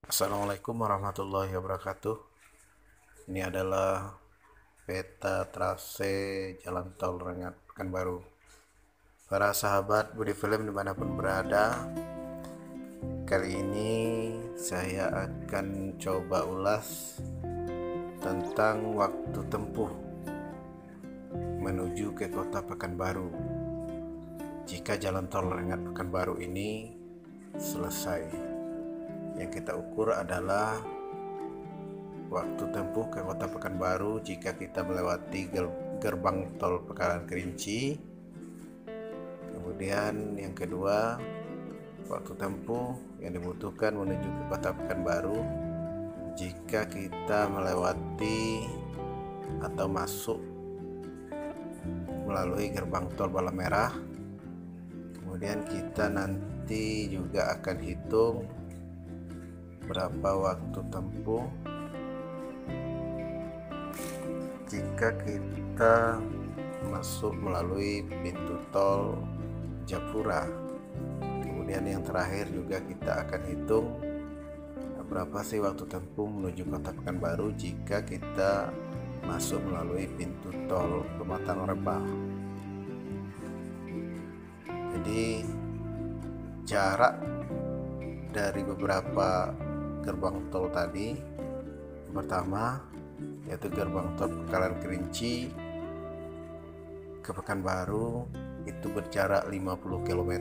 Assalamualaikum warahmatullahi wabarakatuh. Ini adalah peta trase jalan tol Rengat Pekanbaru. Para sahabat Budi Film dimanapun berada, kali ini saya akan coba ulas tentang waktu tempuh menuju ke kota Pekanbaru jika jalan tol Rengat Pekanbaru ini selesai. Yang kita ukur adalah waktu tempuh ke kota Pekanbaru jika kita melewati gerbang tol Pekarangan Kerinci. Kemudian yang kedua, waktu tempuh yang dibutuhkan menuju ke kota Pekanbaru jika kita melewati atau masuk melalui gerbang tol Palang Merah. Kemudian kita nanti juga akan hitung berapa waktu tempuh jika kita masuk melalui pintu tol Japura. Kemudian yang terakhir juga kita akan hitung berapa sih waktu tempuh menuju kota Pekanbaru jika kita masuk melalui pintu tol Pematang Rebah. Jadi jarak dari beberapa gerbang tol tadi, yang pertama yaitu gerbang tol Pekarangan Kerinci ke Pekanbaru itu berjarak 50 km.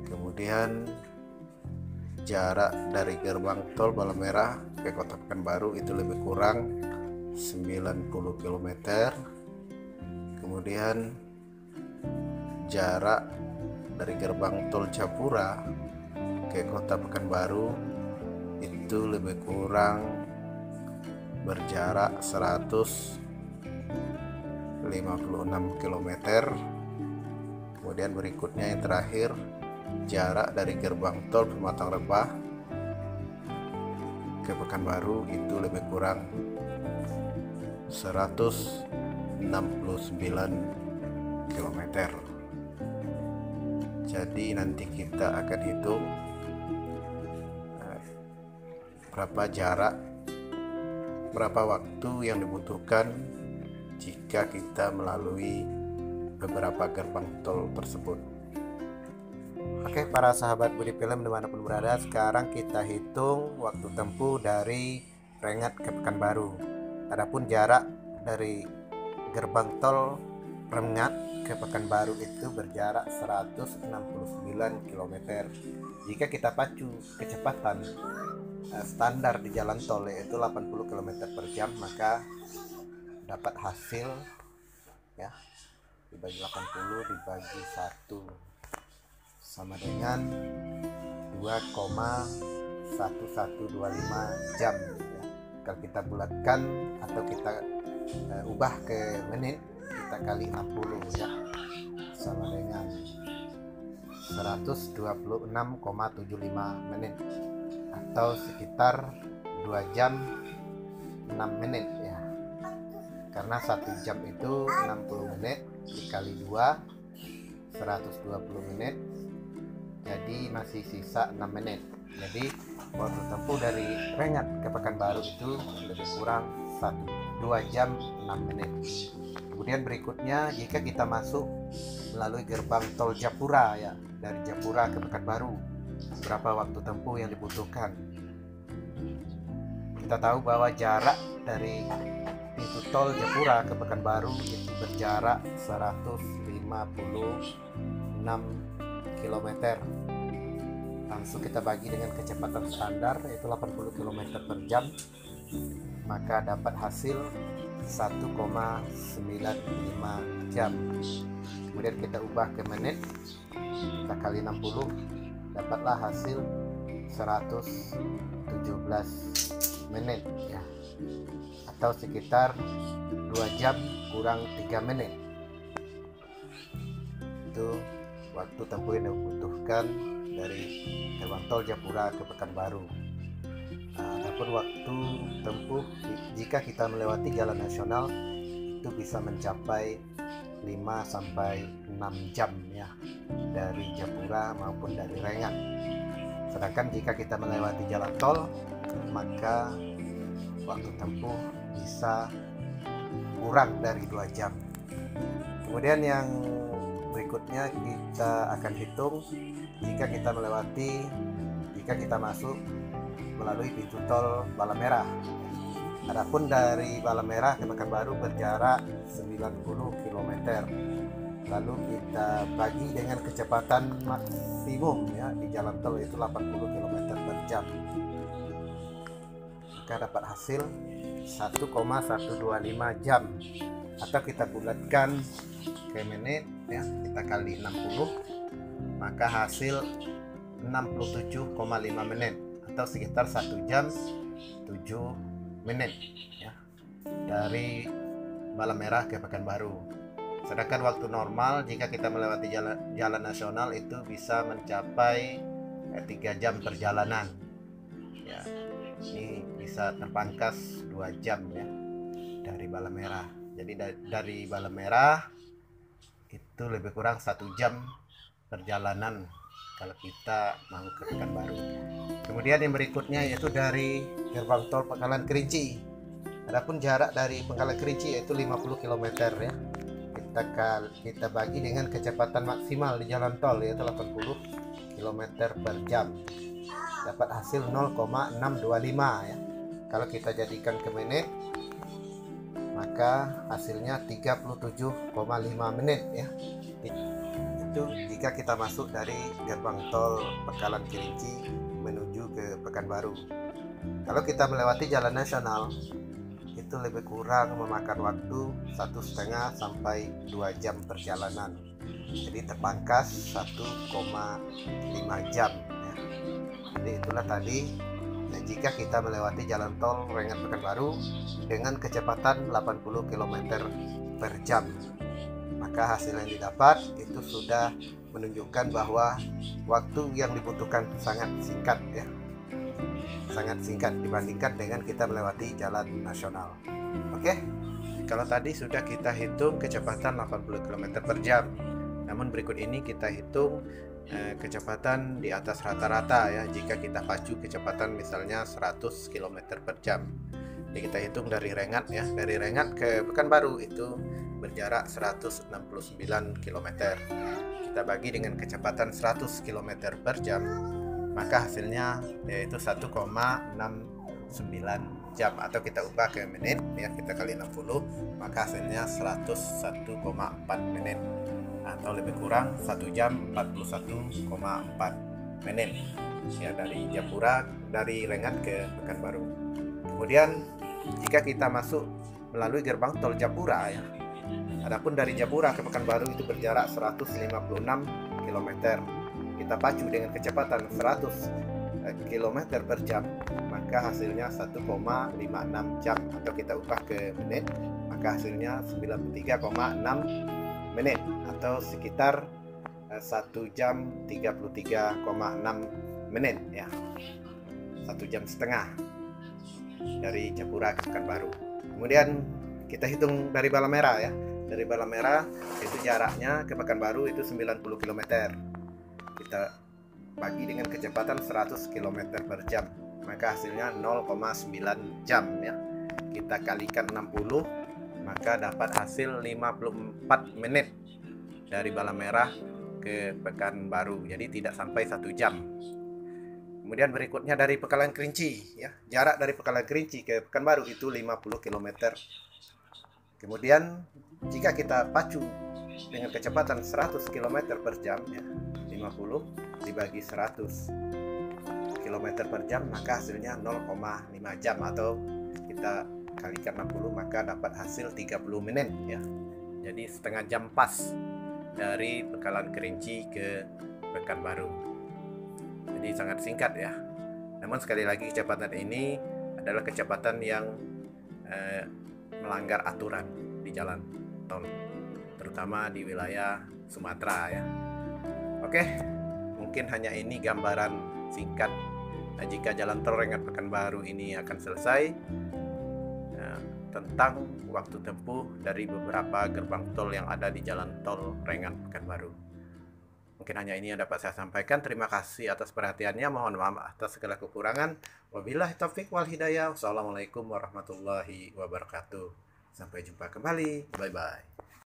Kemudian jarak dari gerbang tol Palang Merah ke kota Pekanbaru itu lebih kurang 90 km. Kemudian jarak dari gerbang tol Japura ke kota Pekanbaru itu lebih kurang berjarak 156 km. Kemudian berikutnya yang terakhir, jarak dari gerbang tol Pematang Rebah ke Pekanbaru itu lebih kurang 169 km. Jadi nanti kita akan hitung berapa waktu yang dibutuhkan jika kita melalui beberapa gerbang tol tersebut. Oke, para sahabat Budi Film dimanapun berada, sekarang kita hitung waktu tempuh dari Rengat ke Pekanbaru. Adapun jarak dari gerbang tol Rengat ke Pekanbaru itu berjarak 169 km. Jika kita pacu kecepatan standar di jalan tol yaitu 80 km per jam, maka dapat hasil ya dibagi 80 dibagi 1 sama dengan 2,1125 jam ya. Kalau kita bulatkan atau kita ubah ke menit, kita kali 60 ya, sama dengan 126,75 menit atau sekitar 2 jam 6 menit ya. Karena 1 jam itu 60 menit dikali 2 120 menit, jadi masih sisa 6 menit. Jadi waktu tempuh dari Rengat ke Pekanbaru itu lebih kurang 2 jam 6 menit. Kemudian berikutnya jika kita masuk melalui gerbang tol Japura ya, dari Japura ke Pekanbaru, berapa waktu tempuh yang dibutuhkan? Kita tahu bahwa jarak dari pintu tol Japura ke Pekanbaru itu berjarak 156 km. Langsung kita bagi dengan kecepatan standar yaitu 80 km per jam, maka dapat hasil 1,95 jam. Kemudian kita ubah ke menit, kita kali 60, dapatlah hasil 117 menit ya, atau sekitar 2 jam kurang 3 menit. Itu waktu tempuh yang dibutuhkan dari gerbang tol Japura ke Pekanbaru. Adapun waktu tempuh jika kita melewati jalan nasional itu bisa mencapai 5-6 jam ya, dari Japura maupun dari Rengat. Sedangkan jika kita melewati jalan tol, maka waktu tempuh bisa kurang dari 2 jam. Kemudian yang berikutnya kita akan hitung jika kita masuk melalui pintu tol Balam Merah. Adapun dari Balam Merah ke Pekanbaru berjarak 90 km. Lalu kita bagi dengan kecepatan maksimum ya di jalan tol yaitu 80 km per jam. Maka dapat hasil 1,125 jam, atau kita bulatkan ke menit ya, kita kali 60, maka hasil 67,5 menit atau sekitar 1 jam 7 menit ya, dari Balam Merah ke Pekanbaru. Sedangkan waktu normal jika kita melewati jalan nasional itu bisa mencapai 3 jam perjalanan ya. Ini bisa terpangkas 2 jam ya dari Balam Merah. Jadi dari Balam Merah itu lebih kurang 1 jam perjalanan kalau kita mau ke Pekanbaru. Kemudian yang berikutnya yaitu dari gerbang tol Pangkalan Kerinci. Adapun jarak dari Pangkalan Kerinci yaitu 50 km ya. Kita bagi dengan kecepatan maksimal di jalan tol yaitu 80 km per jam. Dapat hasil 0,625 ya. Kalau kita jadikan ke menit, maka hasilnya 37,5 menit ya. Itu jika kita masuk dari gerbang tol Pangkalan Kerinci menuju ke Pekanbaru. Kalau kita melewati jalan nasional, itu lebih kurang memakan waktu 1,5 sampai 2 jam perjalanan. Jadi terpangkas 1,5 jam ya. Jadi itulah tadi jika kita melewati jalan tol Rengat Pekanbaru dengan kecepatan 80 km per jam, maka hasil yang didapat itu sudah menunjukkan bahwa waktu yang dibutuhkan sangat singkat ya, sangat singkat dibandingkan dengan kita melewati jalan nasional. Oke, kalau tadi sudah kita hitung kecepatan 80 km per jam, namun berikut ini kita hitung kecepatan di atas rata-rata ya, jika kita pacu kecepatan misalnya 100 km per jam. Jadi kita hitung dari Rengat ya, dari Rengat ke Pekanbaru itu berjarak 169 km. Kita bagi dengan kecepatan 100 km per jam, maka hasilnya yaitu 1,69 jam, atau kita ubah ke menit ya, kita kali 60, maka hasilnya 101,4 menit atau lebih kurang 1 jam 41,4 menit ya, dari Japura, dari Rengat ke Pekanbaru. Kemudian jika kita masuk melalui gerbang tol Japura ya, adapun dari Japura ke Pekanbaru itu berjarak 156 km. Kita pacu dengan kecepatan 100 km per jam, maka hasilnya 1,56 jam, atau kita ubah ke menit, maka hasilnya 93,6 menit atau sekitar 1 jam 33,6 menit ya, 1 jam setengah dari Japura ke Pekanbaru. Kemudian kita hitung dari Balam Merah ya, dari Balam Merah itu jaraknya ke Pekanbaru itu 90 km. Kita bagi dengan kecepatan 100 km per jam, maka hasilnya 0,9 jam ya. Kita kalikan 60, maka dapat hasil 54 menit dari Balam Merah ke Pekanbaru. Jadi tidak sampai 1 jam. Kemudian berikutnya dari Pangkalan Kerinci ya, jarak dari Pangkalan Kerinci ke Pekanbaru itu 50 km. Kemudian jika kita pacu dengan kecepatan 100 km per jam ya, 50 dibagi 100 km per jam, maka hasilnya 0,5 jam, atau kita kalikan 60, maka dapat hasil 30 menit ya. Jadi setengah jam pas dari Pangkalan Kerinci ke Pekanbaru. Jadi sangat singkat ya. Namun sekali lagi kecepatan ini adalah kecepatan yang melanggar aturan di jalan tol, terutama di wilayah Sumatera ya. Oke, mungkin hanya ini gambaran singkat jika jalan tol Rengat Pekanbaru ini akan selesai, tentang waktu tempuh dari beberapa gerbang tol yang ada di jalan tol Rengat Pekanbaru. Mungkin hanya ini yang dapat saya sampaikan. Terima kasih atas perhatiannya. Mohon maaf atas segala kekurangan. Wabillahi taufik wal hidayah. Wassalamualaikum warahmatullahi wabarakatuh. Sampai jumpa kembali. Bye bye.